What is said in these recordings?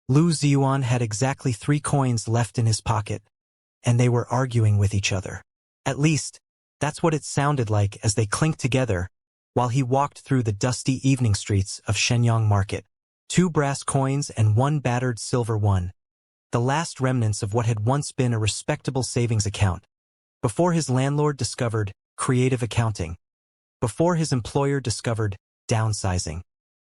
Lu Zhiyuan had exactly 3 coins left in his pocket, and they were arguing with each other. At least, that's what it sounded like as they clinked together while he walked through the dusty evening streets of Shenyang Market. 2 brass coins and 1 battered silver one, the last remnants of what had once been a respectable savings account. Before his landlord discovered creative accounting, before his employer discovered downsizing,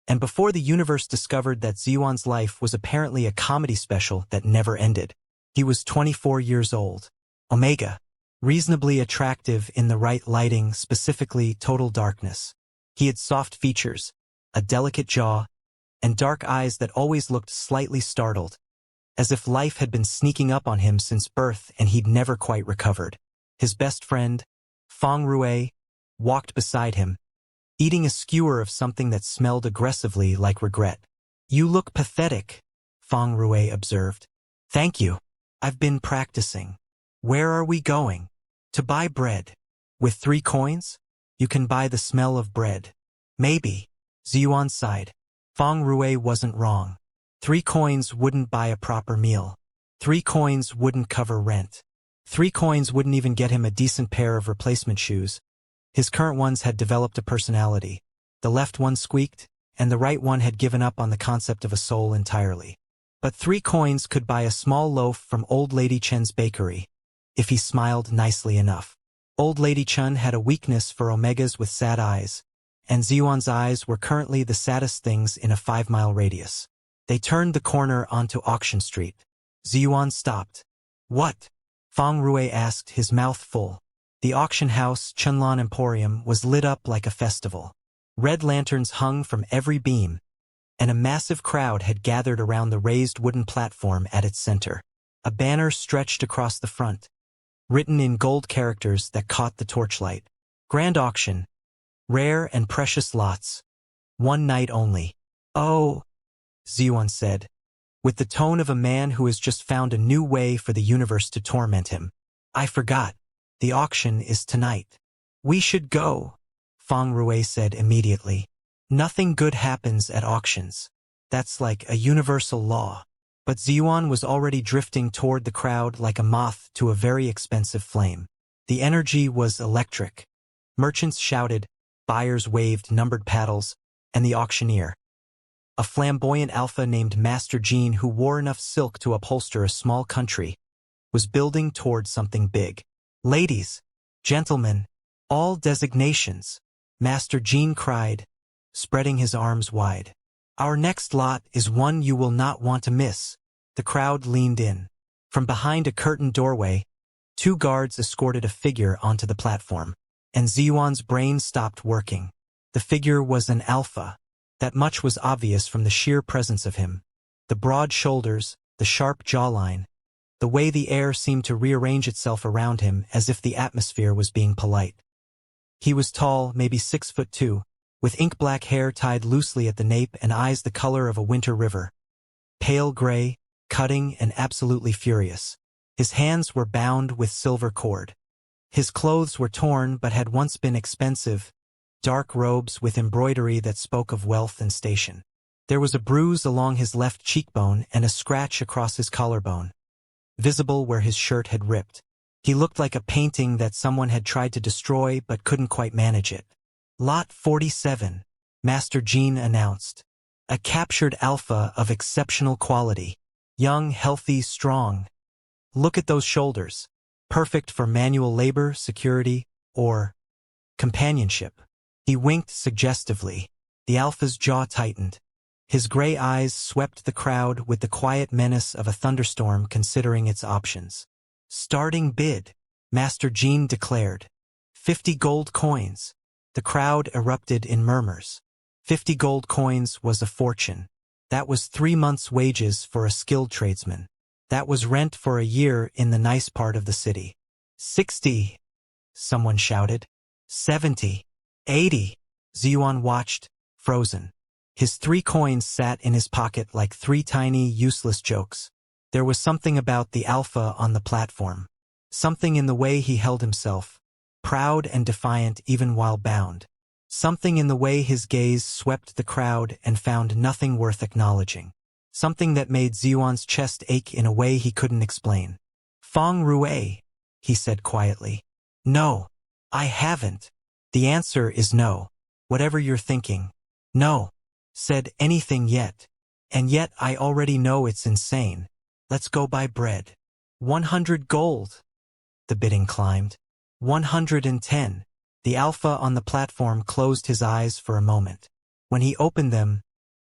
and before the universe discovered that Zhiyuan's life was apparently a comedy special that never ended. He was 24 years old. Omega. Reasonably attractive in the right lighting, specifically total darkness. He had soft features, a delicate jaw, and dark eyes that always looked slightly startled, as if life had been sneaking up on him since birth and he'd never quite recovered. His best friend, Feng Rui, walked beside him, eating a skewer of something that smelled aggressively like regret. "You look pathetic," Feng Rui observed. "Thank you. I've been practicing." "Where are we going?" "To buy bread." "With 3 coins? You can buy the smell of bread." "Maybe." Zhiyuan sighed. Feng Rui wasn't wrong. 3 coins wouldn't buy a proper meal. 3 coins wouldn't cover rent. 3 coins wouldn't even get him a decent pair of replacement shoes. His current ones had developed a personality. The left one squeaked, and the right one had given up on the concept of a soul entirely. But 3 coins could buy a small loaf from Old Lady Chen's bakery, if he smiled nicely enough. Old Lady Chen had a weakness for omegas with sad eyes, and Zhiyuan's eyes were currently the saddest things in a 5-mile radius. They turned the corner onto Auction Street. Zhiyuan stopped. "What?" Feng Rui asked, his mouth full. The auction house, Chenlan Emporium, was lit up like a festival. Red lanterns hung from every beam, and a massive crowd had gathered around the raised wooden platform at its center. A banner stretched across the front, written in gold characters that caught the torchlight. "Grand auction. Rare and precious lots. 1 night only." "Oh," Zhiyuan said, with the tone of a man who has just found a new way for the universe to torment him. "I forgot. The auction is tonight." "We should go," Feng Rui said immediately. "Nothing good happens at auctions. That's like a universal law." But Zhiyuan was already drifting toward the crowd like a moth to a very expensive flame. The energy was electric. Merchants shouted, buyers waved numbered paddles, and the auctioneer, a flamboyant alpha named Master Jean who wore enough silk to upholster a small country, was building toward something big. "Ladies, gentlemen, all designations," Master Jean cried, spreading his arms wide. "Our next lot is one you will not want to miss." The crowd leaned in. From behind a curtained doorway, 2 guards escorted a figure onto the platform, and Zhiyuan's brain stopped working. The figure was an alpha. That much was obvious from the sheer presence of him. The broad shoulders, the sharp jawline, the way the air seemed to rearrange itself around him as if the atmosphere was being polite. He was tall, maybe 6'2", with ink-black hair tied loosely at the nape and eyes the color of a winter river. Pale gray, cutting, and absolutely furious. His hands were bound with silver cord. His clothes were torn but had once been expensive, dark robes with embroidery that spoke of wealth and station. There was a bruise along his left cheekbone and a scratch across his collarbone, visible where his shirt had ripped. He looked like a painting that someone had tried to destroy but couldn't quite manage it. "Lot 47, Master Jean announced. "A captured alpha of exceptional quality. Young, healthy, strong. Look at those shoulders. Perfect for manual labor, security, or companionship." He winked suggestively. The alpha's jaw tightened. His gray eyes swept the crowd with the quiet menace of a thunderstorm considering its options. "Starting bid," Master Jean declared. 50 gold coins. The crowd erupted in murmurs. 50 gold coins was a fortune. That was 3 months' wages for a skilled tradesman. That was rent for a year in the nice part of the city. 60, someone shouted. 70, 80. Zhiyuan watched, frozen. His 3 coins sat in his pocket like 3 tiny, useless jokes. There was something about the alpha on the platform. Something in the way he held himself, proud and defiant even while bound. Something in the way his gaze swept the crowd and found nothing worth acknowledging. something that made Zhiyuan's chest ache in a way he couldn't explain. "Feng Rue," he said quietly. "No, I haven't." "The answer is no. Whatever you're thinking." "No," said anything yet. "And yet I already know it's insane. Let's go buy bread." 100 gold. The bidding climbed. 110. The alpha on the platform closed his eyes for a moment. When he opened them,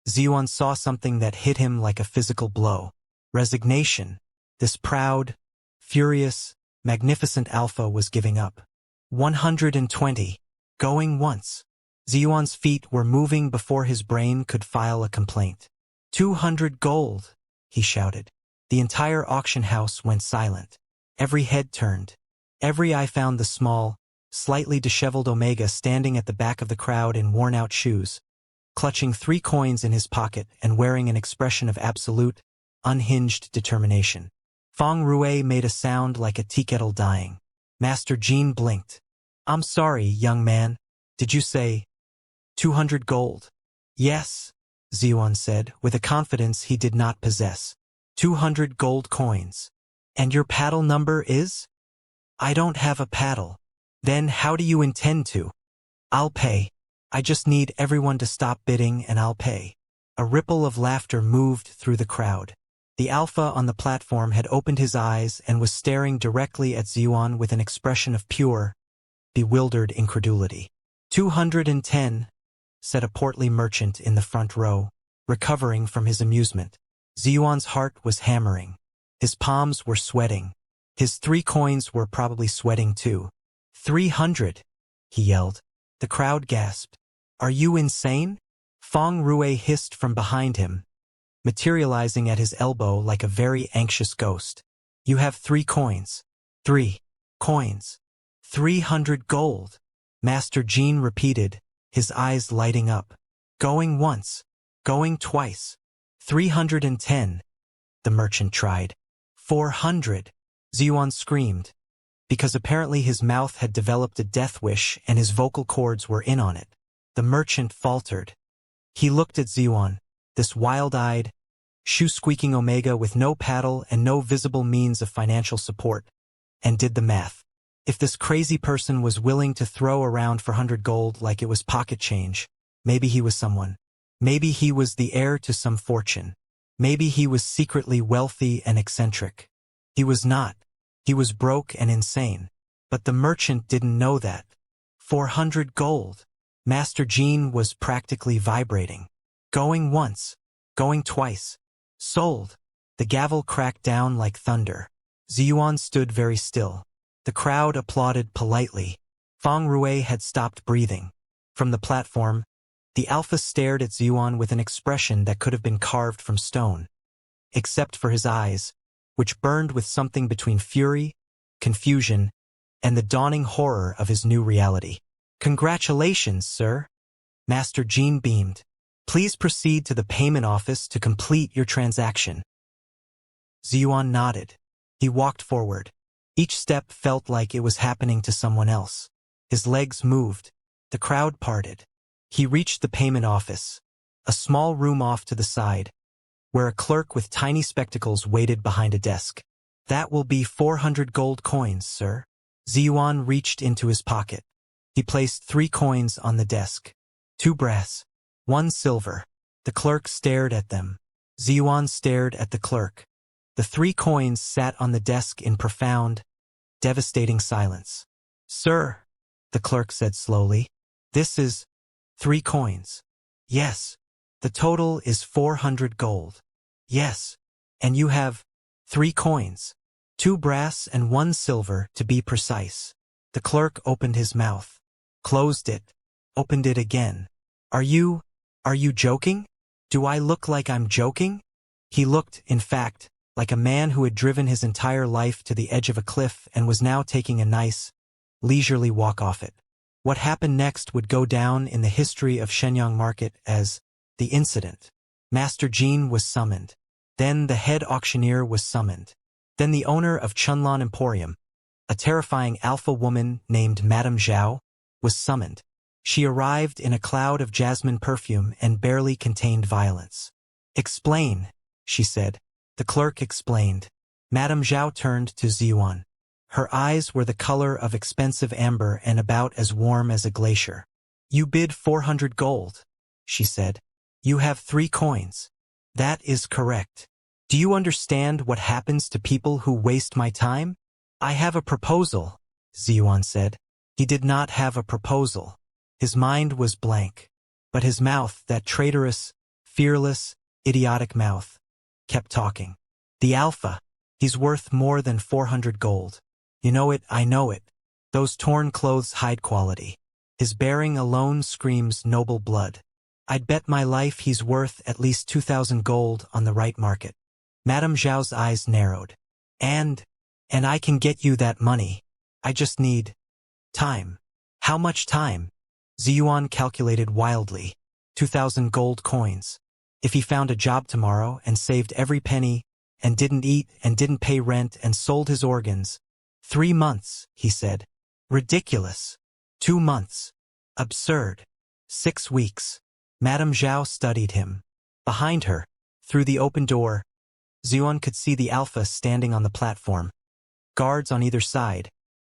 Zhiyuan saw something that hit him like a physical blow. Resignation. This proud, furious, magnificent alpha was giving up. 120. Going once. Zhiyuan's feet were moving before his brain could file a complaint. 200 gold, he shouted. The entire auction house went silent. Every head turned. Every eye found the small, slightly disheveled Omega standing at the back of the crowd in worn-out shoes, clutching 3 coins in his pocket and wearing an expression of absolute, unhinged determination. Feng Rue made a sound like a tea kettle dying. Master Jean blinked. "I'm sorry, young man. Did you say 200 gold?" "Yes," Zhiyuan said, with a confidence he did not possess. 200 gold coins. "And your paddle number is?" "I don't have a paddle." "Then how do you intend to?" "I'll pay. I just need everyone to stop bidding and I'll pay." A ripple of laughter moved through the crowd. The alpha on the platform had opened his eyes and was staring directly at Zhiyuan with an expression of pure, bewildered incredulity. 210, said a portly merchant in the front row, recovering from his amusement. Zhiyuan's heart was hammering. His palms were sweating. His 3 coins were probably sweating too. 300, he yelled. The crowd gasped. "Are you insane?" Feng Rue hissed from behind him, materializing at his elbow like a very anxious ghost. "You have 3 coins. 3 coins. 300 gold." Master Jean repeated, his eyes lighting up. "Going once. Going twice. 310. The merchant tried. 400. Zhiyuan screamed, because apparently his mouth had developed a death wish and his vocal cords were in on it. The merchant faltered. He looked at Zhiyuan, this wild-eyed, shoe-squeaking Omega with no paddle and no visible means of financial support, and did the math. If this crazy person was willing to throw around 400 gold like it was pocket change, maybe he was someone. Maybe he was the heir to some fortune. Maybe he was secretly wealthy and eccentric. He was not. He was broke and insane. But the merchant didn't know that. 400 gold. Master Jean was practically vibrating. Going once. Going twice. Sold. The gavel cracked down like thunder. Zhiyuan stood very still. The crowd applauded politely. Feng Rue had stopped breathing. From the platform, the alpha stared at Zhiyuan with an expression that could have been carved from stone, except for his eyes, which burned with something between fury, confusion, and the dawning horror of his new reality. "Congratulations, sir." Master Jean beamed. "Please proceed to the payment office to complete your transaction." Zhiyuan nodded. He walked forward. Each step felt like it was happening to someone else. His legs moved. The crowd parted. He reached the payment office, a small room off to the side, where a clerk with tiny spectacles waited behind a desk. "That will be 400 gold coins, sir." Zhiyuan reached into his pocket. He placed 3 coins on the desk. 2 brass, 1 silver. The clerk stared at them. Zhiyuan stared at the clerk. The 3 coins sat on the desk in profound, devastating silence. "Sir," the clerk said slowly, "this is 3 coins." "Yes." "The total is 400 gold." "Yes." "And you have 3 coins. 2 brass and 1 silver to be precise." The clerk opened his mouth, closed it, opened it again. Are you joking? Do I look like I'm joking?" He looked, in fact, like a man who had driven his entire life to the edge of a cliff and was now taking a nice, leisurely walk off it. What happened next would go down in the history of Shenyang Market as the incident. Master Jean was summoned. Then the head auctioneer was summoned. Then the owner of Chunlan Emporium, a terrifying alpha woman named Madame Zhao, was summoned. She arrived in a cloud of jasmine perfume and barely contained violence. "Explain," she said. The clerk explained. Madame Zhao turned to Zhiyuan. Her eyes were the color of expensive amber and about as warm as a glacier. You bid 400 gold, she said. You have 3 coins. That is correct. Do you understand what happens to people who waste my time? I have a proposal, Zhiyuan said. He did not have a proposal. His mind was blank. But his mouth, that traitorous, fearless, idiotic mouth, kept talking. The alpha. He's worth more than 400 gold. You know it, I know it. Those torn clothes hide quality. His bearing alone screams noble blood. I'd bet my life he's worth at least 2,000 gold on the right market. Madame Zhao's eyes narrowed. And I can get you that money. I just need time. How much time? Zhiyuan calculated wildly. 2,000 gold coins. If he found a job tomorrow and saved every penny, and didn't eat and didn't pay rent and sold his organs. 3 months, he said. Ridiculous. 2 months. Absurd. 6 weeks. Madame Zhao studied him. Behind her, through the open door, Zhiyuan could see the alpha standing on the platform. Guards on either side,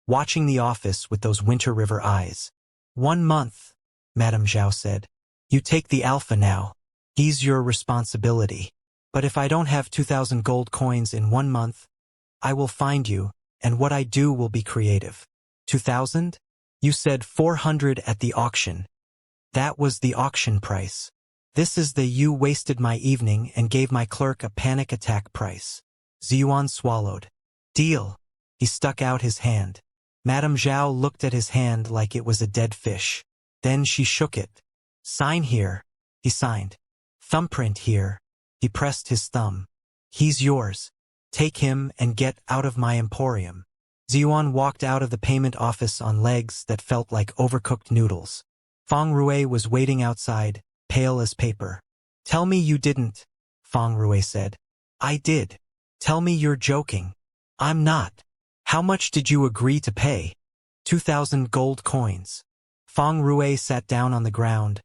watching the office with those Winter River eyes. 1 month, Madame Zhao said. You take the alpha now. He's your responsibility. But if I don't have 2,000 gold coins in 1 month, I will find you, and what I do will be creative. 2,000? You said 400 at the auction. That was the auction price. This is the you wasted my evening and gave my clerk a panic attack price. Zhiyuan swallowed. Deal. He stuck out his hand. Madame Zhao looked at his hand like it was a dead fish. Then she shook it. Sign here. He signed. Thumbprint here. He pressed his thumb. He's yours. Take him and get out of my emporium. Zhiyuan walked out of the payment office on legs that felt like overcooked noodles. Feng Rui was waiting outside, pale as paper. Tell me you didn't, Feng Rui said. I did. Tell me you're joking. I'm not. How much did you agree to pay? 2,000 gold coins. Feng Rui sat down on the ground,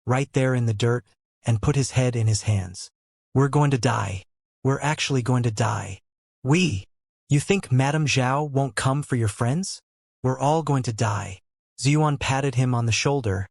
right there in the dirt, and put his head in his hands. We're going to die. We're actually going to die. You think Madame Zhao won't come for your friends? We're all going to die. Zhiyuan patted him on the shoulder,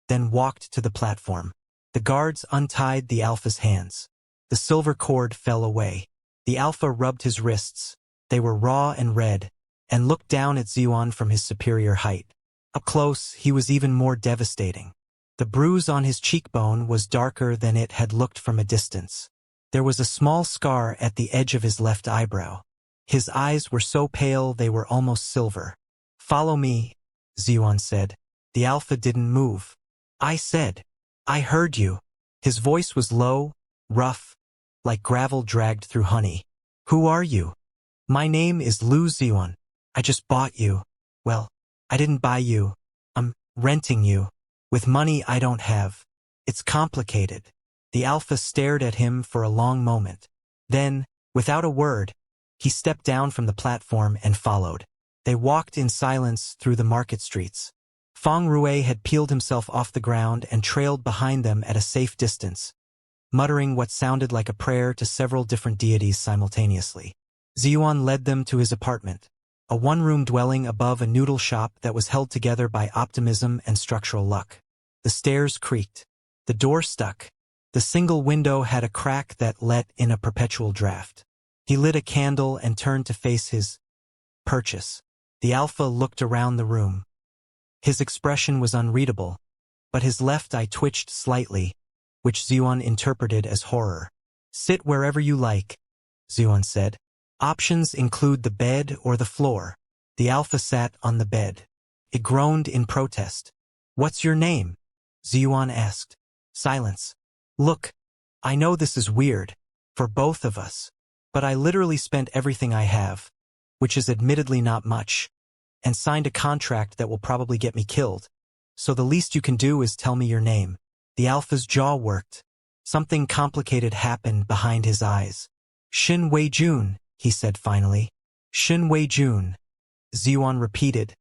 then walked to the platform. The guards untied the alpha's hands. The silver cord fell away. The alpha rubbed his wrists. They were raw and red, and looked down at Zhiyuan from his superior height. Up close, he was even more devastating. The bruise on his cheekbone was darker than it had looked from a distance. There was a small scar at the edge of his left eyebrow. His eyes were so pale they were almost silver. Follow me, Zhiyuan said. The alpha didn't move. I said. I heard you. His voice was low, rough, like gravel dragged through honey. Who are you? My name is Lu Zhiyuan. I just bought you. Well, I didn't buy you. I'm renting you. With money I don't have. It's complicated. The alpha stared at him for a long moment. Then, without a word, he stepped down from the platform and followed. They walked in silence through the market streets. Feng Rui had peeled himself off the ground and trailed behind them at a safe distance, muttering what sounded like a prayer to several different deities simultaneously. Zhiyuan led them to his apartment, a one-room dwelling above a noodle shop that was held together by optimism and structural luck. The stairs creaked. The door stuck. The single window had a crack that let in a perpetual draft. He lit a candle and turned to face his purchase. The alpha looked around the room. His expression was unreadable, but his left eye twitched slightly, which Zhiyuan interpreted as horror. Sit wherever you like, Zhiyuan said. Options include the bed or the floor. The alpha sat on the bed. It groaned in protest. What's your name? Zhiyuan asked. Silence. Look, I know this is weird, for both of us, but I literally spent everything I have, which is admittedly not much, and signed a contract that will probably get me killed. So the least you can do is tell me your name. The alpha's jaw worked. Something complicated happened behind his eyes. Shin Wei-jun, he said finally. Shin Wei-jun, Zhiyuan repeated,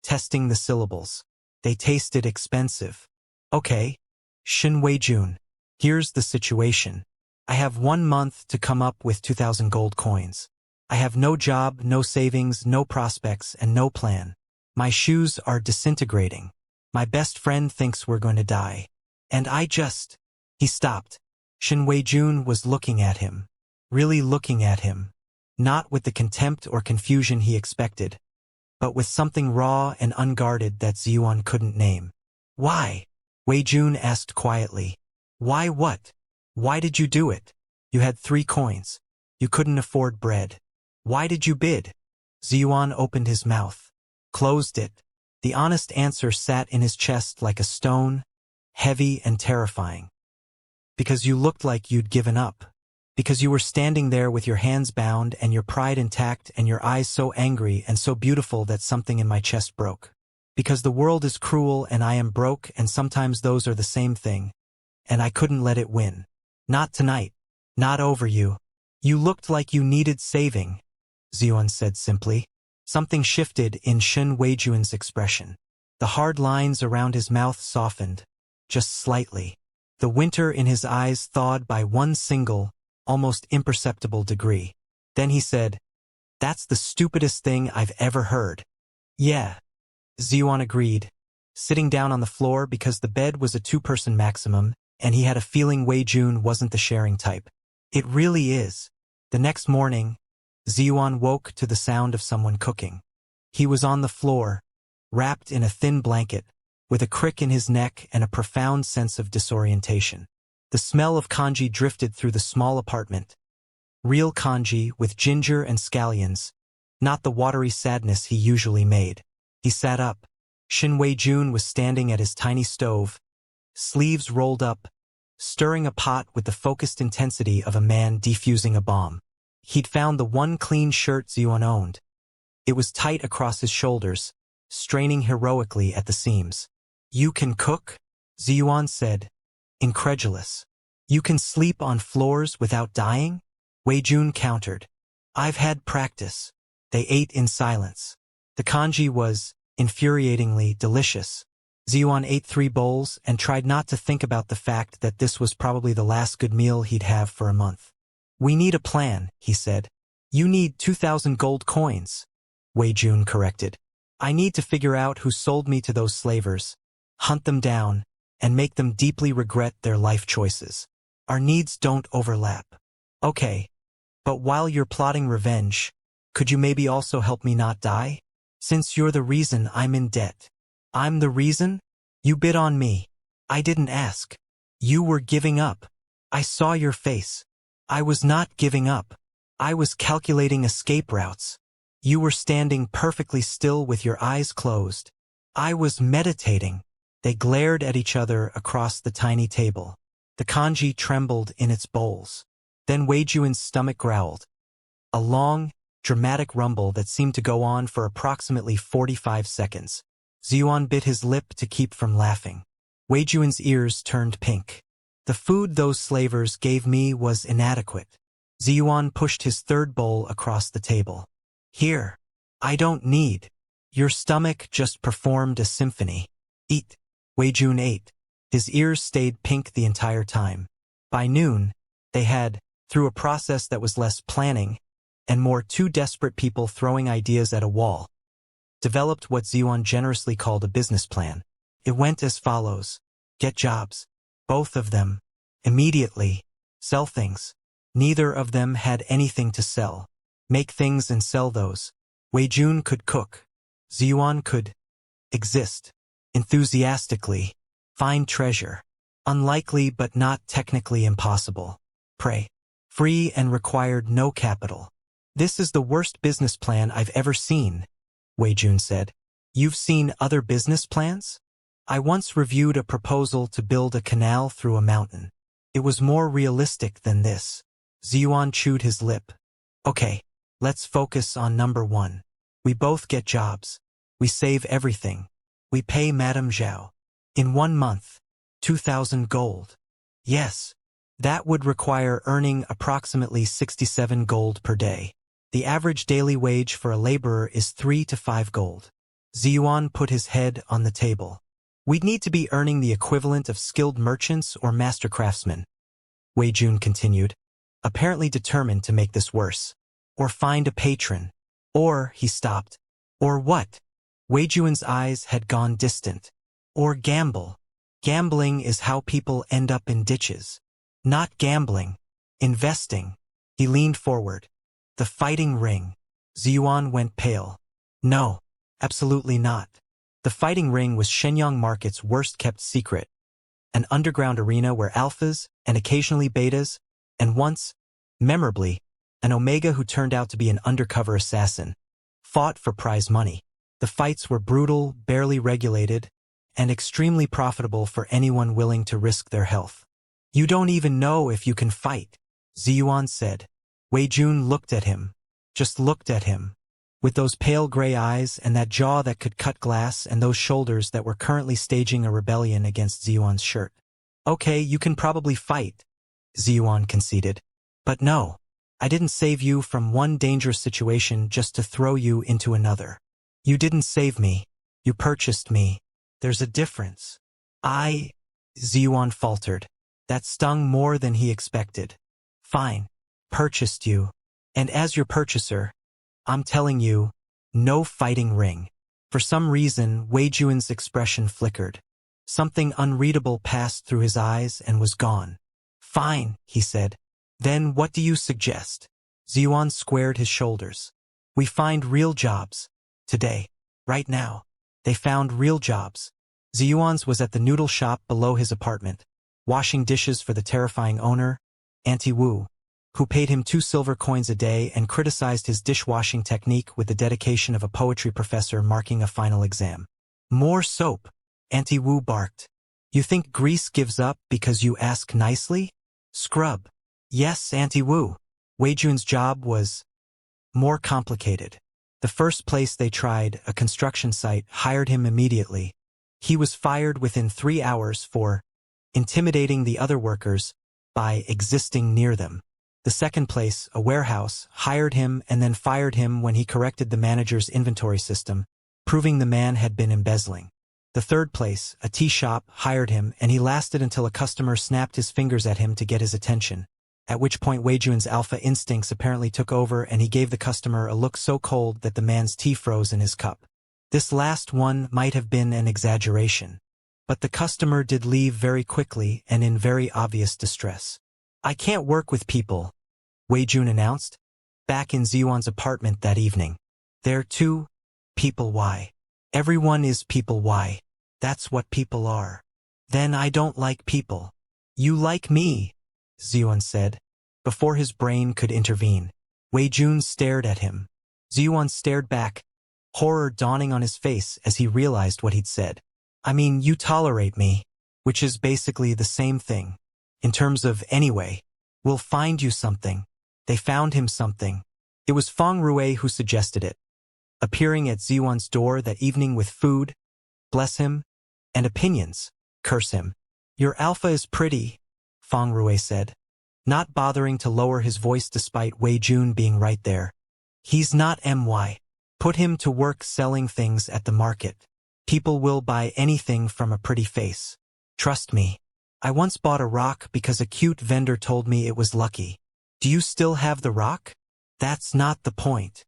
testing the syllables. They tasted expensive. Okay, Shin Wei-jun. Here's the situation. I have 1 month to come up with 2,000 gold coins. I have no job, no savings, no prospects, and no plan. My shoes are disintegrating. My best friend thinks we're going to die. And I just... He stopped. Shin Wei-jun was looking at him. Really looking at him. Not with the contempt or confusion he expected, but with something raw and unguarded that Zhiyuan couldn't name. Why? Wei-jun asked quietly. Why what? Why did you do it? You had 3 coins. You couldn't afford bread. Why did you bid? Zhiyuan opened his mouth. Closed it. The honest answer sat in his chest like a stone, heavy and terrifying. Because you looked like you'd given up. Because you were standing there with your hands bound and your pride intact and your eyes so angry and so beautiful that something in my chest broke. Because the world is cruel and I am broke and sometimes those are the same thing. And I couldn't let it win. Not tonight. Not over you. You looked like you needed saving, Zhiyuan said simply. Something shifted in Shin Wei-jun's expression. The hard lines around his mouth softened, just slightly. The winter in his eyes thawed by one single, almost imperceptible degree. Then he said, "That's the stupidest thing I've ever heard." "Yeah," Zhiyuan agreed, sitting down on the floor because the bed was a 2-person maximum, and he had a feeling Wei-jun wasn't the sharing type. "It really is." The next morning, Zhiyuan woke to the sound of someone cooking. He was on the floor, wrapped in a thin blanket, with a crick in his neck and a profound sense of disorientation. The smell of congee drifted through the small apartment. Real congee with ginger and scallions, not the watery sadness he usually made. He sat up. Shin Wei-jun was standing at his tiny stove, sleeves rolled up, stirring a pot with the focused intensity of a man defusing a bomb. He'd found the one clean shirt Zhiyuan owned. It was tight across his shoulders, straining heroically at the seams. "You can cook?" Zhiyuan said, incredulous. "You can sleep on floors without dying?" Wei-jun countered. "I've had practice." They ate in silence. The congee was infuriatingly delicious. Zhiyuan ate 3 bowls and tried not to think about the fact that this was probably the last good meal he'd have for a month. "We need a plan," he said. "You need 2,000 gold coins," Wei-jun corrected. "I need to figure out who sold me to those slavers, hunt them down, and make them deeply regret their life choices. Our needs don't overlap." "Okay. But while you're plotting revenge, could you maybe also help me not die? Since you're the reason I'm in debt." "I'm the reason? You bid on me. I didn't ask. You were giving up. I saw your face. I was not giving up. I was calculating escape routes. You were standing perfectly still with your eyes closed. I was meditating." They glared at each other across the tiny table. The congee trembled in its bowls. Then Wei-jun's stomach growled. A long, dramatic rumble that seemed to go on for approximately 45 seconds. Zhiyuan bit his lip to keep from laughing. Wei-jun's ears turned pink. "The food those slavers gave me was inadequate." Zhiyuan pushed his 3rd bowl across the table. "Here. I don't need. Your stomach just performed a symphony. Eat." Wei-jun ate. His ears stayed pink the entire time. By noon, they had, through a process that was less planning, and more 2 desperate people throwing ideas at a wall, developed what Zhiyuan generously called a business plan. It went as follows. Get jobs. Both of them. Immediately. Sell things. Neither of them had anything to sell. Make things and sell those. Wei-jun could cook. Zhiyuan could exist. Enthusiastically. Find treasure. Unlikely but not technically impossible. Pray. Free and required no capital. "This is the worst business plan I've ever seen," Wei-jun said. "You've seen other business plans? I once reviewed a proposal to build a canal through a mountain. It was more realistic than this." Zhiyuan chewed his lip. "Okay, let's focus on number 1. We both get jobs. We save everything. We pay Madame Zhao. In 1 month, 2,000 gold. Yes, that would require earning approximately 67 gold per day. The average daily wage for a laborer is 3 to 5 gold. Zhiyuan put his head on the table. "We'd need to be earning the equivalent of skilled merchants or master craftsmen," Wei-jun continued. apparently determined to make this worse. Or find a patron. Or, he stopped. Or what? Wei Juan's eyes had gone distant. Or gamble. Gambling is how people end up in ditches. Not gambling. Investing. He leaned forward. The fighting ring. Zhiyuan went pale. No, absolutely not. The fighting ring was Shenyang Market's worst-kept secret. An underground arena where alphas, and occasionally betas, and once, memorably, an omega who turned out to be an undercover assassin, fought for prize money. The fights were brutal, barely regulated, and extremely profitable for anyone willing to risk their health. You don't even know if you can fight, Zhiyuan said. Wei Jun looked at him. Just looked at him. With those pale gray eyes and that jaw that could cut glass and those shoulders that were currently staging a rebellion against Zhiyuan's shirt. Okay, you can probably fight, Zhiyuan conceded. But no, I didn't save you from one dangerous situation just to throw you into another. You didn't save me. You purchased me. There's a difference. Zhiyuan faltered. That stung more than he expected. Fine. Purchased you. And as your purchaser, I'm telling you, no fighting ring. For some reason, Wei Juan's expression flickered. Something unreadable passed through his eyes and was gone. Fine, he said. Then what do you suggest? Zhiyuan squared his shoulders. We find real jobs. Today. Right now. They found real jobs. Zhiyuan's was at the noodle shop below his apartment, washing dishes for the terrifying owner, Auntie Wu, who paid him 2 silver coins a day and criticized his dishwashing technique with the dedication of a poetry professor marking a final exam. More soap, Auntie Wu barked. You think grease gives up because you ask nicely? Scrub. Yes, Auntie Wu. Wei Jun's job was more complicated. The first place they tried, a construction site, hired him immediately. He was fired within 3 hours for intimidating the other workers by existing near them. The second place, a warehouse, hired him and then fired him when he corrected the manager's inventory system, proving the man had been embezzling. The third place, a tea shop, hired him and he lasted until a customer snapped his fingers at him to get his attention, at which point Wei Jun's alpha instincts apparently took over and he gave the customer a look so cold that the man's tea froze in his cup. This last one might have been an exaggeration. But the customer did leave very quickly and in very obvious distress. I can't work with people, Wei Jun announced, back in Zhiyuan's apartment that evening. They're too people. Why? Everyone is people. Why? That's what people are. Then I don't like people. You like me, Zhiyuan said. Before his brain could intervene, Wei Jun stared at him. Zhiyuan stared back, horror dawning on his face as he realized what he'd said. I mean, you tolerate me, which is basically the same thing. In terms of anyway, we'll find you something. They found him something. It was Feng Rui who suggested it. Appearing at Zhiyuan's door that evening with food, bless him, and opinions, curse him. Your alpha is pretty, Feng Rui said, not bothering to lower his voice despite Wei Jun being right there. He's not my. Put him to work selling things at the market. People will buy anything from a pretty face. Trust me. I once bought a rock because a cute vendor told me it was lucky. Do you still have the rock? That's not the point.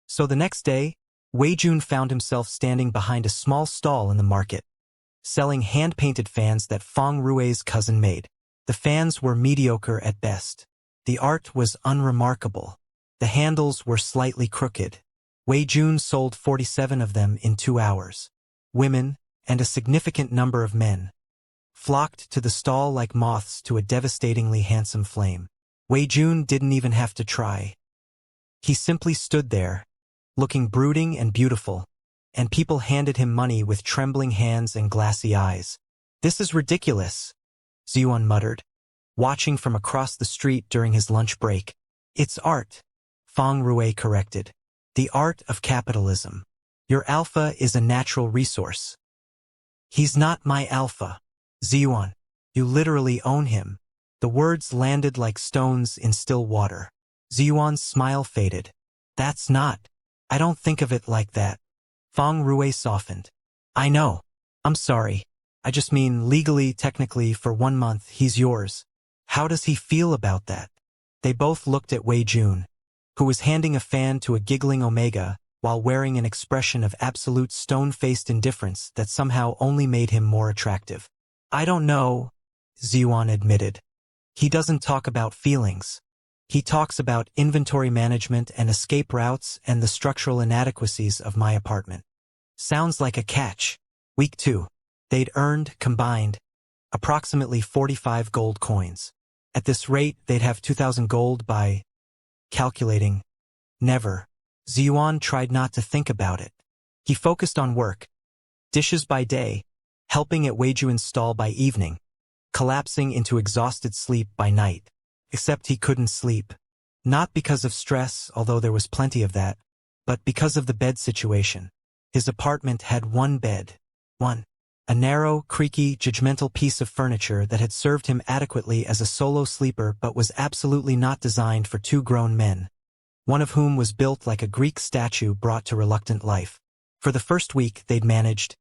So the next day, Wei Jun found himself standing behind a small stall in the market, selling hand-painted fans that Feng Rui's cousin made. The fans were mediocre at best. The art was unremarkable. The handles were slightly crooked. Wei Jun sold 47 of them in 2 hours. Women, and a significant number of men, flocked to the stall like moths to a devastatingly handsome flame. Wei Jun didn't even have to try. He simply stood there, looking brooding and beautiful, and people handed him money with trembling hands and glassy eyes. This is ridiculous, Zhiyuan muttered, watching from across the street during his lunch break. It's art, Feng Rui corrected. The art of capitalism. Your alpha is a natural resource. He's not my alpha. Zhiyuan, you literally own him. The words landed like stones in still water. Zhiyuan's smile faded. That's not. I don't think of it like that. Feng Rui softened. I know. I'm sorry. I just mean legally, technically, for 1 month, he's yours. How does he feel about that? They both looked at Wei Jun, who was handing a fan to a giggling Omega while wearing an expression of absolute stone-faced indifference that somehow only made him more attractive. I don't know, Zhiyuan admitted. He doesn't talk about feelings. He talks about inventory management and escape routes and the structural inadequacies of my apartment. Sounds like a catch. Week 2. They'd earned, combined, approximately 45 gold coins. At this rate, they'd have 2,000 gold by calculating. Never. Zhiyuan tried not to think about it. He focused on work. Dishes by day, helping at Wei Jun's stall by evening, collapsing into exhausted sleep by night. Except he couldn't sleep. Not because of stress, although there was plenty of that, but because of the bed situation. His apartment had one bed. A narrow, creaky, judgmental piece of furniture that had served him adequately as a solo sleeper but was absolutely not designed for 2 grown men, one of whom was built like a Greek statue brought to reluctant life. For the first week, they'd managed.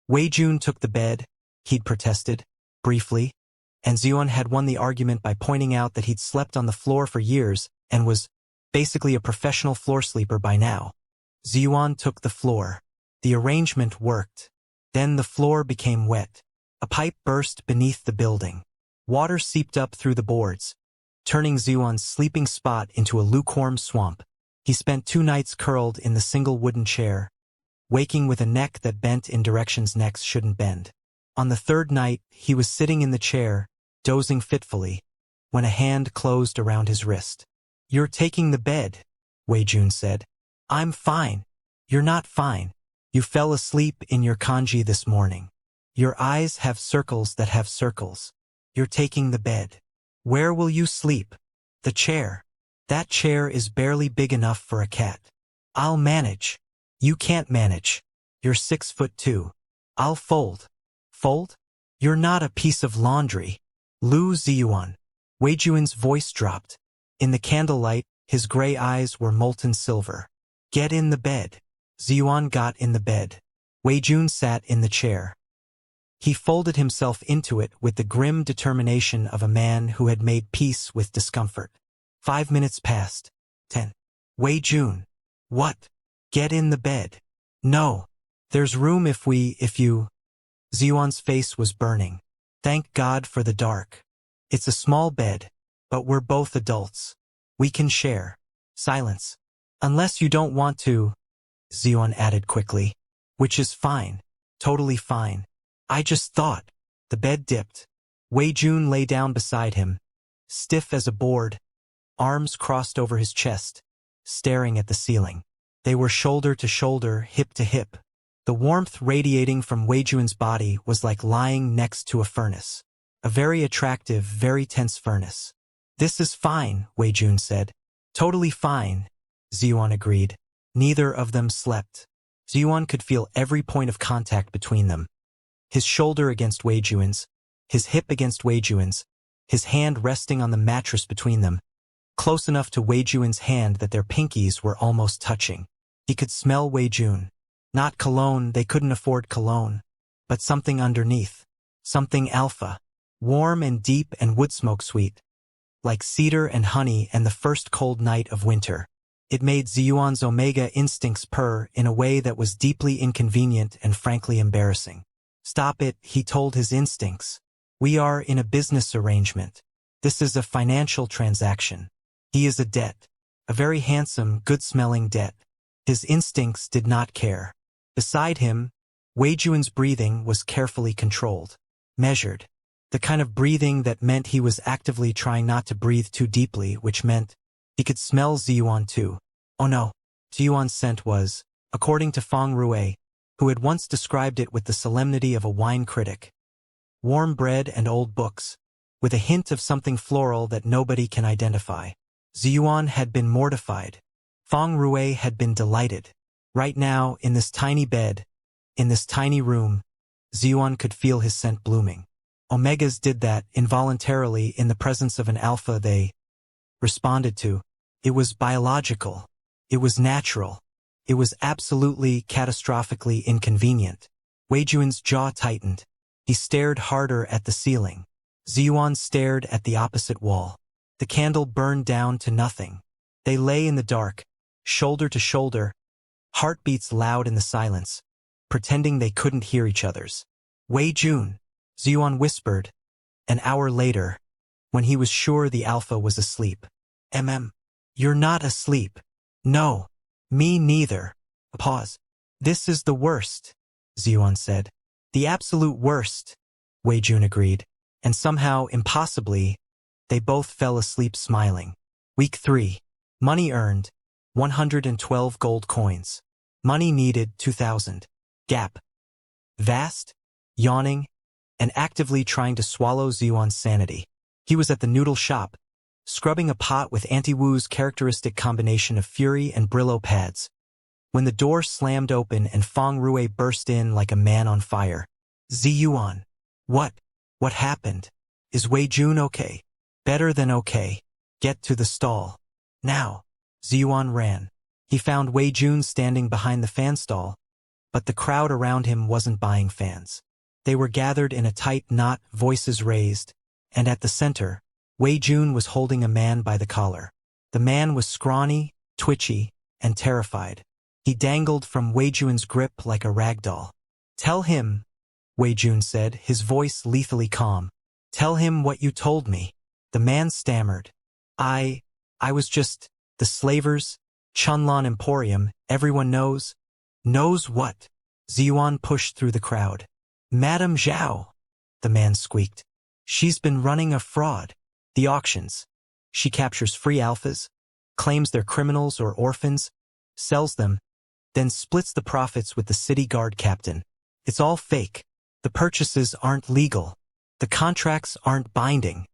Wei Jun took the bed, he'd protested, briefly, and Zhiyuan had won the argument by pointing out that he'd slept on the floor for years and was basically a professional floor sleeper by now. Zhiyuan took the floor. The arrangement worked. Then the floor became wet. A pipe burst beneath the building. Water seeped up through the boards, turning Zhiyuan's sleeping spot into a lukewarm swamp. He spent 2 nights curled in the single wooden chair, waking with a neck that bent in directions necks shouldn't bend. On the 3rd night, he was sitting in the chair, dozing fitfully, when a hand closed around his wrist. "You're taking the bed," Wei Jun said. "I'm fine." "You're not fine. You fell asleep in your kanji this morning. Your eyes have circles that have circles. You're taking the bed. Where will you sleep?" "The chair. That chair is barely big enough for a cat." "I'll manage." "You can't manage. You're 6'2". "I'll fold." "Fold? You're not a piece of laundry." "Lu Zhiyuan." Wei Jun's voice dropped. In the candlelight, his gray eyes were molten silver. "Get in the bed." Zhiyuan got in the bed. Wei Jun sat in the chair. He folded himself into it with the grim determination of a man who had made peace with discomfort. 5 minutes passed. 10. "Wei Jun." "What?" "Get in the bed." "No. There's room if you..." Zhiyuan's face was burning. "Thank God for the dark. It's a small bed, but we're both adults. We can share." Silence. "Unless you don't want to," Zhiyuan added quickly. "Which is fine. Totally fine. I just thought." The bed dipped. Wei Jun lay down beside him, stiff as a board, arms crossed over his chest, staring at the ceiling. They were shoulder to shoulder, hip to hip. The warmth radiating from Wei Jun's body was like lying next to a furnace. A very attractive, very tense furnace. "This is fine," Wei Jun said. "Totally fine," Zhiyuan agreed. Neither of them slept. Zhiyuan could feel every point of contact between them. His shoulder against Wei Jun's, his hip against Wei Jun's, his hand resting on the mattress between them, close enough to Wei Jun's hand that their pinkies were almost touching. He could smell Wei Jun. Not cologne, they couldn't afford cologne, but something underneath. Something alpha. Warm and deep and wood smoke sweet. Like cedar and honey and the first cold night of winter. It made Zhiyuan's omega instincts purr in a way that was deeply inconvenient and frankly embarrassing. "Stop it," he told his instincts. "We are in a business arrangement. This is a financial transaction. He is a debt. A very handsome, good-smelling debt." His instincts did not care. Beside him, Wei Jun's breathing was carefully controlled. Measured. The kind of breathing that meant he was actively trying not to breathe too deeply, which meant he could smell Zhiyuan too. Oh no. Zhiyuan's scent was, according to Feng Rue, who had once described it with the solemnity of a wine critic, warm bread and old books, with a hint of something floral that nobody can identify. Zhiyuan had been mortified. Feng Rue had been delighted. Right now, in this tiny bed, in this tiny room, Zhiyuan could feel his scent blooming. Omegas did that involuntarily in the presence of an alpha they responded to. It was biological. It was natural. It was absolutely, catastrophically inconvenient. Wei Jun's jaw tightened. He stared harder at the ceiling. Zhiyuan stared at the opposite wall. The candle burned down to nothing. They lay in the dark, shoulder to shoulder, heartbeats loud in the silence, pretending they couldn't hear each other's. Wei Jun, Zhiyuan whispered, an hour later, when he was sure the alpha was asleep. You're not asleep. No, me neither. A pause. This is the worst, Zhiyuan said. The absolute worst, Wei Jun agreed, and somehow, impossibly, they both fell asleep smiling. Week 3. Money earned, 112 gold coins. Money needed, 2,000. Gap. Vast, yawning, and actively trying to swallow Zhiyuan's sanity. He was at the noodle shop, scrubbing a pot with Auntie Wu's characteristic combination of fury and Brillo pads, when the door slammed open and Feng Rui burst in like a man on fire. Zhiyuan. What happened? Is Wei Jun okay? Better than okay. Get to the stall. Now. Zhiyuan ran. He found Wei Jun standing behind the fan stall, but the crowd around him wasn't buying fans. They were gathered in a tight knot, voices raised, and at the center, Wei Jun was holding a man by the collar. The man was scrawny, twitchy, and terrified. He dangled from Wei Jun's grip like a rag doll. Tell him, Wei Jun said, his voice lethally calm. Tell him what you told me. The man stammered. I was just, the slavers, Chunlan Emporium, everyone knows. Knows what? Zhiyuan pushed through the crowd. Madame Zhao, the man squeaked. She's been running a fraud. The auctions. She captures free alphas, claims they're criminals or orphans, sells them, then splits the profits with the city guard captain. It's all fake. The purchases aren't legal. The contracts aren't binding.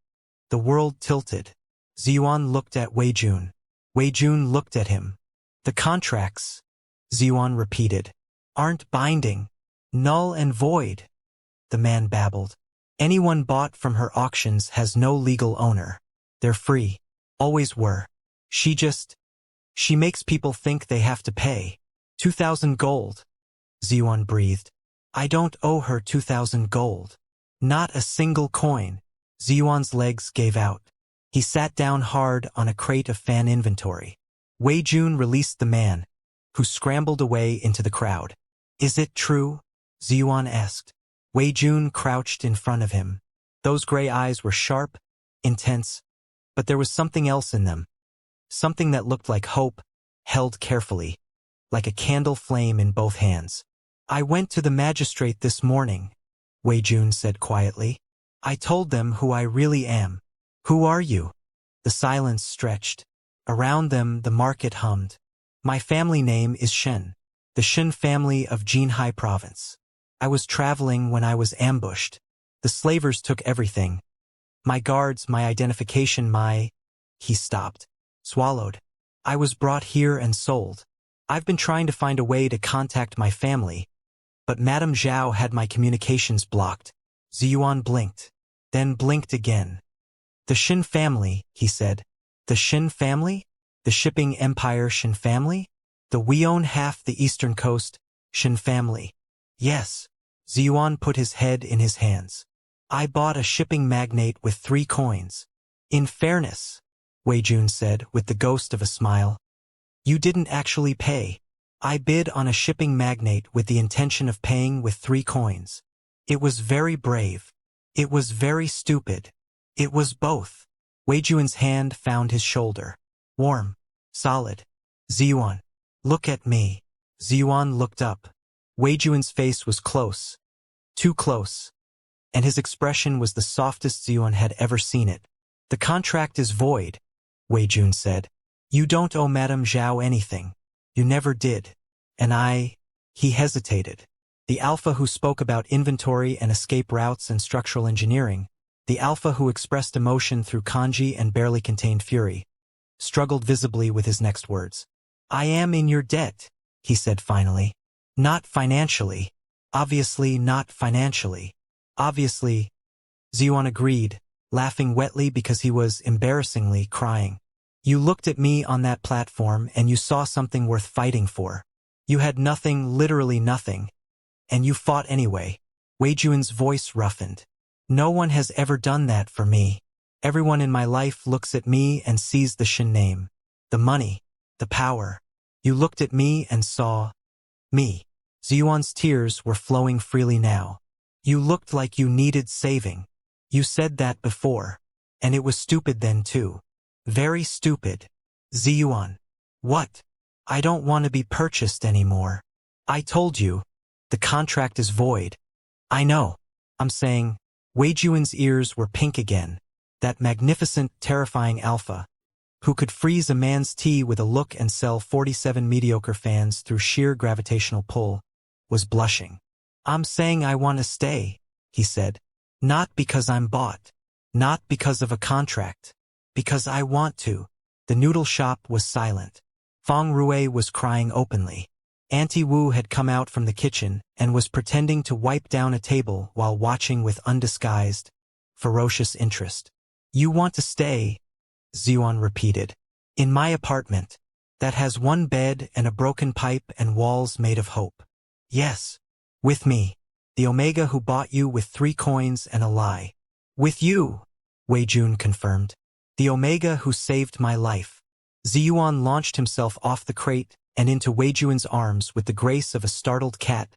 The world tilted. Zhiyuan looked at Wei Jun. Wei Jun looked at him. The contracts, Zhiyuan repeated, aren't binding. Null and void. The man babbled. Anyone bought from her auctions has no legal owner. They're free. Always were. She makes people think they have to pay. 2,000 gold. Zhiyuan breathed. I don't owe her 2,000 gold. Not a single coin. Zhiyuan's legs gave out. He sat down hard on a crate of fan inventory. Wei Jun released the man, who scrambled away into the crowd. Is it true? Zhiyuan asked. Wei Jun crouched in front of him. Those gray eyes were sharp, intense, but there was something else in them. Something that looked like hope, held carefully, like a candle flame in both hands. I went to the magistrate this morning, Wei Jun said quietly. I told them who I really am. Who are you? The silence stretched. Around them the market hummed. My family name is Shen, the Shen family of Jinhai province. I was traveling when I was ambushed. The slavers took everything. My guards, my identification, He stopped. Swallowed. I was brought here and sold. I've been trying to find a way to contact my family, but Madame Zhao had my communications blocked. Zhiyuan blinked, then blinked again. The Shen family, he said. The Shen family? The shipping empire Shen family? We own half the eastern coast, Shen family. Yes. Zhiyuan put his head in his hands. I bought a shipping magnate with 3 coins. In fairness, Wei Jun said with the ghost of a smile. You didn't actually pay. I bid on a shipping magnate with the intention of paying with 3 coins. It was very brave. It was very stupid. It was both. Wei Jun's hand found his shoulder. Warm. Solid. Zhiyuan. Look at me. Zhiyuan looked up. Wei Jun's face was close. Too close. And his expression was the softest Zhiyuan had ever seen it. The contract is void, Wei Jun said. You don't owe Madame Zhao anything. You never did. And He hesitated. The alpha who spoke about inventory and escape routes and structural engineering, the alpha who expressed emotion through kanji and barely contained fury, struggled visibly with his next words. I am in your debt, he said finally. Not financially. Obviously not financially. Obviously, Zhiyuan agreed, laughing wetly because he was embarrassingly crying. You looked at me on that platform and you saw something worth fighting for. You had nothing, literally nothing. And you fought anyway. Wei Jun's voice roughened. No one has ever done that for me. Everyone in my life looks at me and sees the Shen name. The money. The power. You looked at me and saw me. Zhiyuan's tears were flowing freely now. You looked like you needed saving. You said that before. And it was stupid then too. Very stupid. Zhiyuan. What? I don't want to be purchased anymore. I told you. The contract is void. I know. I'm saying. Wei Juan's ears were pink again. That magnificent, terrifying alpha, who could freeze a man's tea with a look and sell 47 mediocre fans through sheer gravitational pull, was blushing. I'm saying I want to stay, he said. Not because I'm bought. Not because of a contract. Because I want to. The noodle shop was silent. Feng Rui was crying openly. Auntie Wu had come out from the kitchen and was pretending to wipe down a table while watching with undisguised, ferocious interest. You want to stay, Zhiyuan repeated. In my apartment, that has one bed and a broken pipe and walls made of hope. Yes. With me, the Omega who bought you with 3 coins and a lie. With you, Wei Jun confirmed. The Omega who saved my life. Zhiyuan launched himself off the crate and into Wei Jun's arms with the grace of a startled cat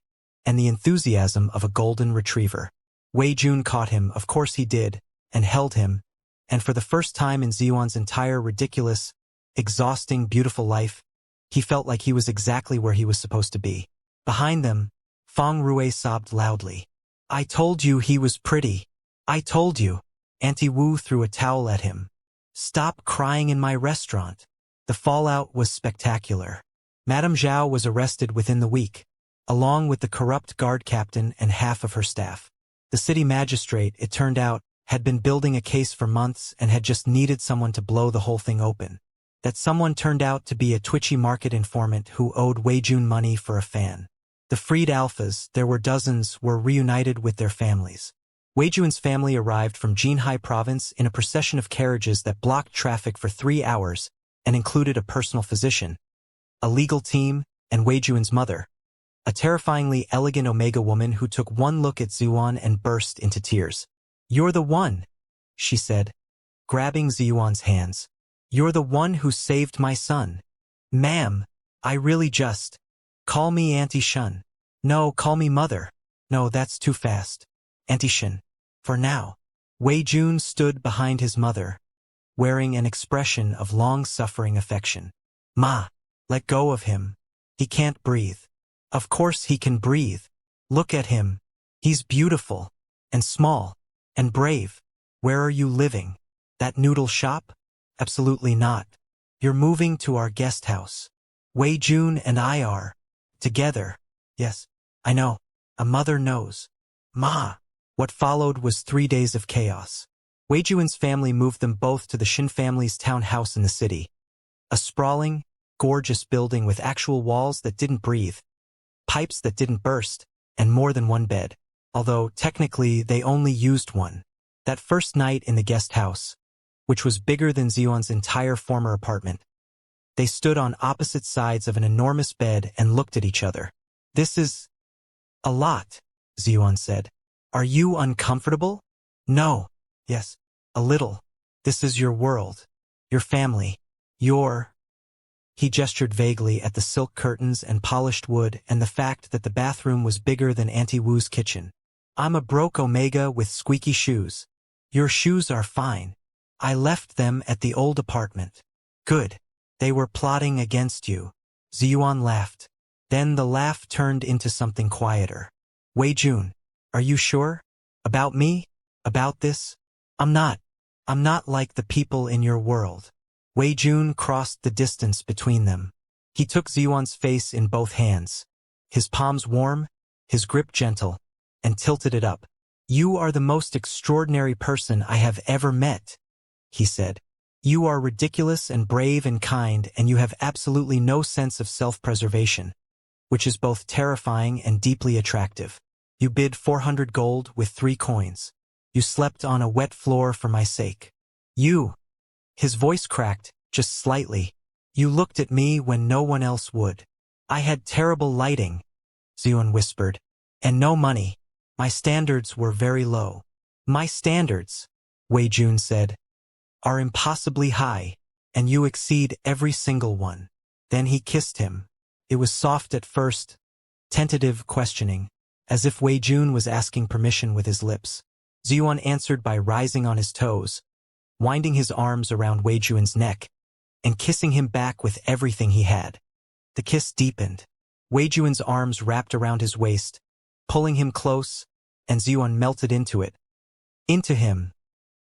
and the enthusiasm of a golden retriever. Wei Jun caught him, of course he did, and held him, and for the first time in Zhiyuan's entire ridiculous, exhausting, beautiful life, he felt like he was exactly where he was supposed to be. Behind them, Feng Rui sobbed loudly. I told you he was pretty. I told you. Auntie Wu threw a towel at him. Stop crying in my restaurant. The fallout was spectacular. Madame Zhao was arrested within the week, along with the corrupt guard captain and half of her staff. The city magistrate, it turned out, had been building a case for months and had just needed someone to blow the whole thing open. That someone turned out to be a twitchy market informant who owed Wei Jun money for a fan. The freed alphas, there were dozens, were reunited with their families. Wei Jun's family arrived from Jinhai province in a procession of carriages that blocked traffic for 3 hours and included a personal physician, a legal team, and Wei Jun's mother, a terrifyingly elegant Omega woman who took one look at Zhiyuan and burst into tears. You're the one, she said, grabbing Zhiyuan's hands. You're the one who saved my son. Ma'am, I really just... Call me Auntie Shun. No, call me Mother. No, that's too fast. Auntie Shun. For now. Wei Jun stood behind his mother, wearing an expression of long-suffering affection. Ma, let go of him. He can't breathe. Of course he can breathe. Look at him. He's beautiful, and small, and brave. Where are you living? That noodle shop? Absolutely not. You're moving to our guest house. Wei Jun and I are. Together. Yes, I know. A mother knows. Ma. What followed was 3 days of chaos. Wei Jun's family moved them both to the Shin family's townhouse in the city. A sprawling, gorgeous building with actual walls that didn't breathe, pipes that didn't burst, and more than one bed. Although, technically, they only used one. That first night in the guest house, which was bigger than Zhiyuan's entire former apartment, they stood on opposite sides of an enormous bed and looked at each other. This is... a lot, Zhiyuan said. Are you uncomfortable? No. Yes. A little. This is your world. Your family. Your... He gestured vaguely at the silk curtains and polished wood and the fact that the bathroom was bigger than Auntie Wu's kitchen. I'm a broke Omega with squeaky shoes. Your shoes are fine. I left them at the old apartment. Good. They were plotting against you. Zhiyuan laughed. Then the laugh turned into something quieter. Wei Jun, are you sure? About me? About this? I'm not like the people in your world. Wei Jun crossed the distance between them. He took Zhiyuan's face in both hands, his palms warm, his grip gentle, and tilted it up. You are the most extraordinary person I have ever met, he said. You are ridiculous and brave and kind, and you have absolutely no sense of self-preservation, which is both terrifying and deeply attractive. You bid 400 gold with 3 coins. You slept on a wet floor for my sake. You... His voice cracked, just slightly. You looked at me when no one else would. I had terrible lighting, Zhiyuan whispered, and no money. My standards were very low. My standards, Wei Jun said. are impossibly high, and you exceed every single one. Then he kissed him. It was soft at first, tentative, questioning, as if Wei Jun was asking permission with his lips. Zhiyuan answered by rising on his toes, winding his arms around Wei Jun's neck, and kissing him back with everything he had. The kiss deepened. Wei Jun's arms wrapped around his waist, pulling him close, and Zhiyuan melted into it. Into him,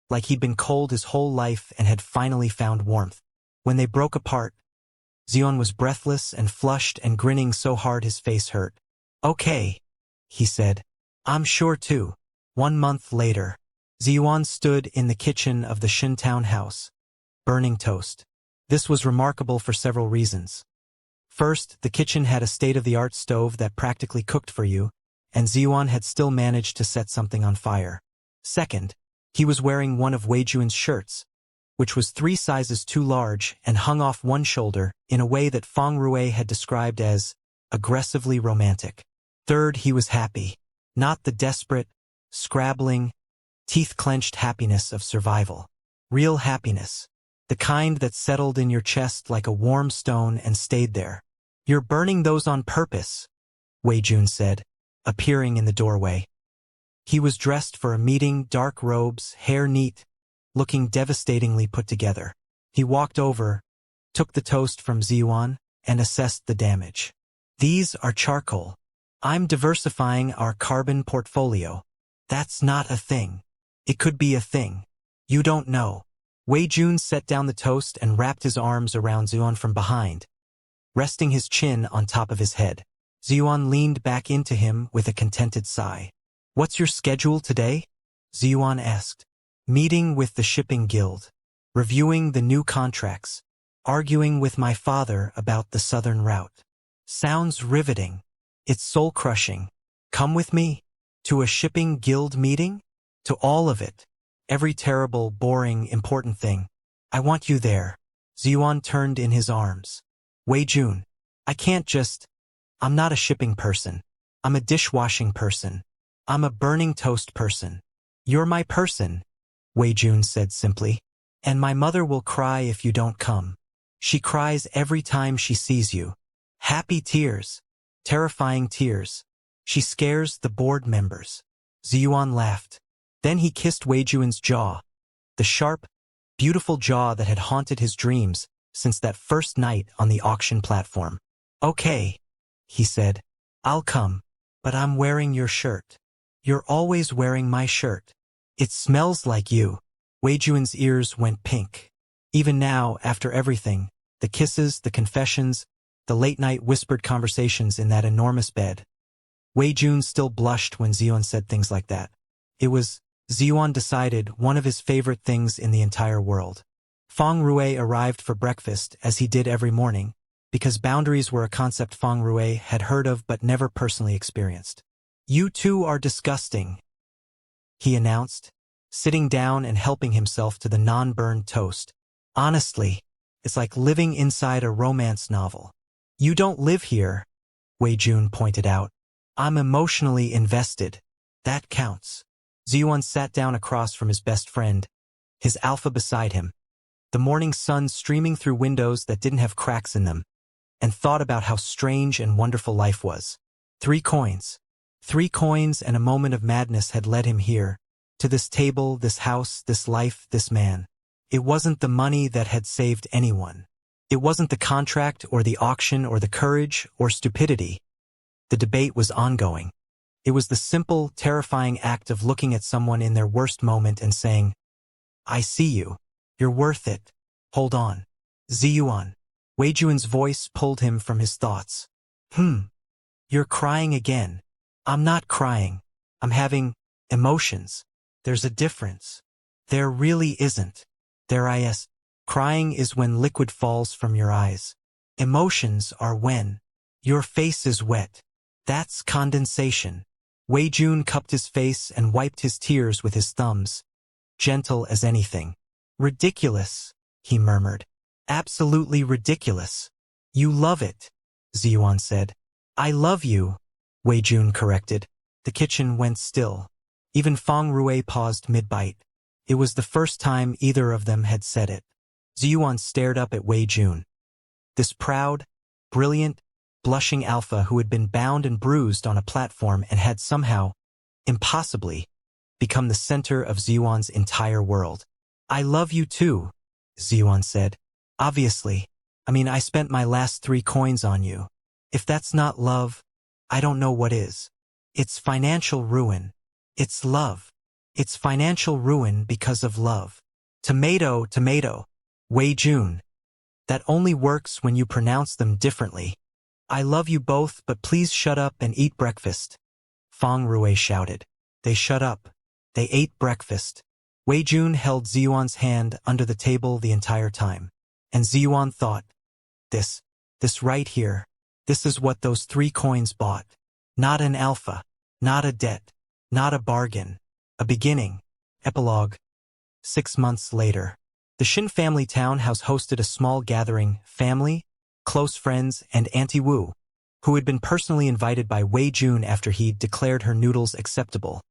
like he'd been cold his whole life and had finally found warmth. When they broke apart, Zhiyuan was breathless and flushed and grinning so hard his face hurt. "Okay," he said. "I'm sure too." 1 month later, Zhiyuan stood in the kitchen of the Shintown house, burning toast. This was remarkable for several reasons. First, the kitchen had a state-of-the-art stove that practically cooked for you, and Zhiyuan had still managed to set something on fire. Second, he was wearing one of Wei Jun's shirts, which was 3 sizes too large and hung off one shoulder in a way that Feng Rui had described as aggressively romantic. Third, he was happy, not the desperate, scrabbling, teeth-clenched happiness of survival. Real happiness, the kind that settled in your chest like a warm stone and stayed there. "You're burning those on purpose," Wei Jun said, appearing in the doorway. He was dressed for a meeting, dark robes, hair neat, looking devastatingly put together. He walked over, took the toast from Zhiyuan, and assessed the damage. "These are charcoal. I'm diversifying our carbon portfolio." "That's not a thing." "It could be a thing. You don't know." Wei Jun set down the toast and wrapped his arms around Zhiyuan from behind, resting his chin on top of his head. Zhiyuan leaned back into him with a contented sigh. "What's your schedule today?" Zhiyuan asked. "Meeting with the shipping guild, reviewing the new contracts, arguing with my father about the southern route." "Sounds riveting. It's soul-crushing. Come with me." "To a shipping guild meeting?" "To all of it. Every terrible, boring, important thing. I want you there." Zhiyuan turned in his arms. "Wei Jun, I can't just... I'm not a shipping person. I'm a dishwashing person. I'm a burning toast person." "You're my person," Wei Jun said simply. "And my mother will cry if you don't come. She cries every time she sees you. Happy tears. Terrifying tears. She scares the board members." Zhiyuan laughed. Then he kissed Wei Jun's jaw, the sharp, beautiful jaw that had haunted his dreams since that first night on the auction platform. "Okay," he said. "I'll come. But I'm wearing your shirt." "You're always wearing my shirt. It smells like you." Wei Jun's ears went pink. Even now, after everything, the kisses, the confessions, the late-night whispered conversations in that enormous bed, Wei Jun still blushed when Zhiyuan said things like that. It was, Zhiyuan decided, one of his favorite things in the entire world. Feng Rui arrived for breakfast as he did every morning, because boundaries were a concept Feng Rui had heard of but never personally experienced. "You two are disgusting," he announced, sitting down and helping himself to the non-burned toast. "Honestly, it's like living inside a romance novel." "You don't live here," Wei Jun pointed out. "I'm emotionally invested. That counts." Zhiyuan sat down across from his best friend, his alpha beside him, the morning sun streaming through windows that didn't have cracks in them, and thought about how strange and wonderful life was. 3 coins. 3 coins and a moment of madness had led him here, to this table, this house, this life, this man. It wasn't the money that had saved anyone. It wasn't the contract or the auction or the courage or stupidity. The debate was ongoing. It was the simple, terrifying act of looking at someone in their worst moment and saying, "I see you. You're worth it. Hold on." "Zhiyuan." Wei Jun's voice pulled him from his thoughts. You're crying again." "I'm not crying. I'm having emotions. There's a difference." "There really isn't. There is. Crying is when liquid falls from your eyes. Emotions are when your face is wet. That's condensation." Wei Jun cupped his face and wiped his tears with his thumbs, gentle as anything. "Ridiculous," he murmured. "Absolutely ridiculous." "You love it," Zhiyuan said. "I love you," Wei Jun corrected. The kitchen went still. Even Feng Rui paused mid-bite. It was the first time either of them had said it. Zhiyuan stared up at Wei Jun. This proud, brilliant, blushing alpha who had been bound and bruised on a platform and had somehow, impossibly, become the center of Zhiyuan's entire world. I love you too, Zhiyuan said. Obviously. I spent my last 3 coins on you. If that's not love, I don't know what is. It's financial ruin. It's love. It's financial ruin because of love. Tomato, tomato. Wei Jun. That only works when you pronounce them differently. I love you both, but please shut up and eat breakfast. Fang Rui shouted. They shut up. They ate breakfast. Wei Jun held Zhiyuan's hand under the table the entire time. And Zhiyuan thought, this right here, this is what those 3 coins bought. Not an alpha, not a debt, not a bargain. A beginning. Epilogue. 6 months later. The Shin family townhouse hosted a small gathering, family, close friends, and Auntie Wu, who had been personally invited by Wei Jun after he'd declared her noodles acceptable,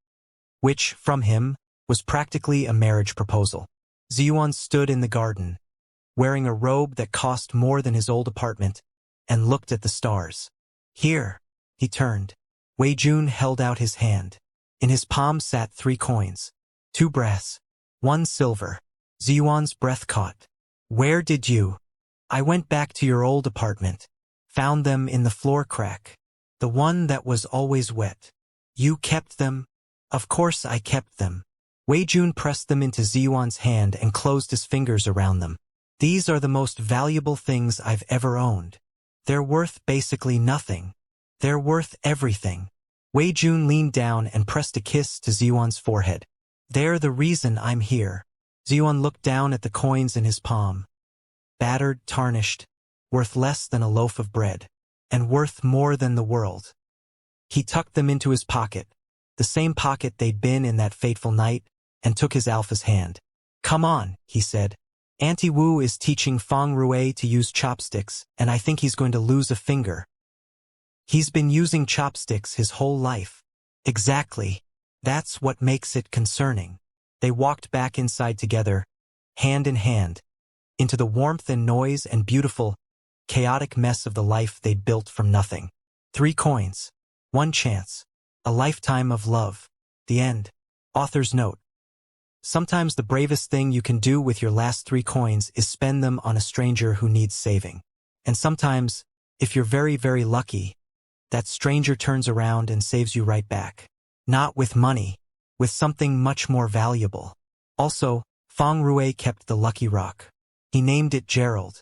which, from him, was practically a marriage proposal. Zhiyuan stood in the garden, wearing a robe that cost more than his old apartment, and looked at the stars. Here, he turned. Wei Jun held out his hand. In his palm sat 3 coins, 2 brass, 1 silver. Zhiyuan's breath caught. Where did you? I went back to your old apartment. Found them in the floor crack. The one that was always wet. You kept them? Of course I kept them. Wei Jun pressed them into Zhiyuan's hand and closed his fingers around them. These are the most valuable things I've ever owned. They're worth basically nothing. They're worth everything. Wei Jun leaned down and pressed a kiss to Zhiyuan's forehead. They're the reason I'm here. Zhiyuan looked down at the coins in his palm. Battered, tarnished, worth less than a loaf of bread, and worth more than the world. He tucked them into his pocket, the same pocket they'd been in that fateful night, and took his alpha's hand. Come on, he said. Auntie Wu is teaching Fang Rui to use chopsticks, and I think he's going to lose a finger. He's been using chopsticks his whole life. Exactly. That's what makes it concerning. They walked back inside together, hand in hand, into the warmth and noise and beautiful, chaotic mess of the life they'd built from nothing. 3 coins. 1 chance. A lifetime of love. The end. Author's note. Sometimes the bravest thing you can do with your last 3 coins is spend them on a stranger who needs saving. And sometimes, if you're very, very lucky, that stranger turns around and saves you right back. Not with money, with something much more valuable. Also, Fang Rui kept the lucky rock. He named it Gerald.